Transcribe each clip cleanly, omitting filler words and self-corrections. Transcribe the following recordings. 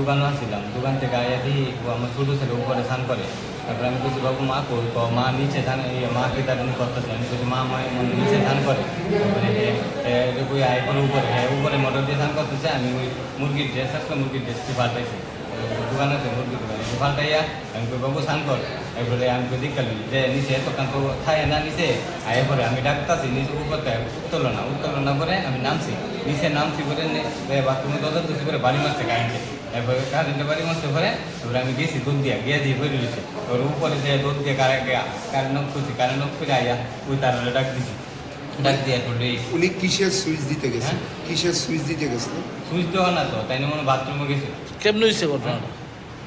দোকানও আসছিলাম, দোকান থেকে আয়া দিই আমার ছোটো ছেলে উপরে স্নান করে। তারপরে আমি বলছি বাবু মা কই, মা নিচে স্নান, মা কি তার জন্য করতেছে। আমি বলছি মা নিচে স্নান করে। তারপরে কই আয় করে উপরে, উপরে মোটর দিয়ে স্নান করতেছে। আমি ওই মুরগির ড্রেস আসলে মুরগির ড্রেসটি পাল্টাইছি, দোকান আছে মুরগির দোকান, পাল্টাইয়া আমি কই বাবু স্নান কর। এরপরে আমি তো দেখাল যে নিচে দোকান তো খায় না নিচে। আয় পরে আমি ডাকতেছি নিচে উপরতে উত্তোলন না করে আমি নামছি, নিচে নামছি করে বাথরুমে দরজা দিচ্ছি করে বাড়ি মারছে কারেন্টে। এরপরে কারেন্টে বাড়ি মারছে পরে এবার আমি গেছি দুধ দিয়ে দিয়ে বেরিয়ে দিয়েছি। ওর উপরে যে দুধ দিয়ে কারেন্ট নক করছি, কারেন্ট নক করে আইয়া ওই তার ডাক দিছি, ডাক দিয়ে এরপরে উনি কিসের সুইচ দিতে গেছেন? হ্যাঁ? কিসের সুইচ দিতে গেছিল? সুইচ দেওয়া না তো, তাই না মনে বাথরুমে গেছি। কেমন হয়েছে ঘটনাটা?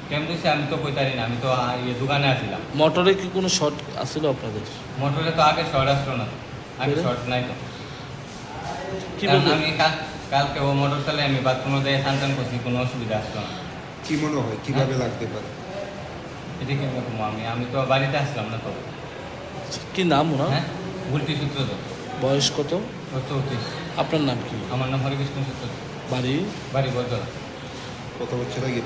কেমন দিচ্ছে আমি তো কইতারি না, আমি তো দোকানে আসছিলাম। মোটরে কি কোনো শর্ট আসছিল আপনাদের? মোটরে তো আগে শর্ট আসলো না, আগে শর্ট নাই তো। কিভাবে? কারণ আমি কালকে ও মোটর চালে আমি বাথরুমে দিয়ে স্নান করছি, কোনো অসুবিধা আসলো না। কি মনে হয় কিভাবে লাগতে পারে? এটা কি রকম, আমি তো বাড়িতে আসলাম না তো। কি নাম ওনার? হ্যাঁ, ভুলটি সূত্র তো। বয়স কত? ও 34। আপনার নাম কি? আমার নাম হরিকৃষ্ণ সূত্র। বাড়ি? বাড়ি বদলা। কত বছর আগে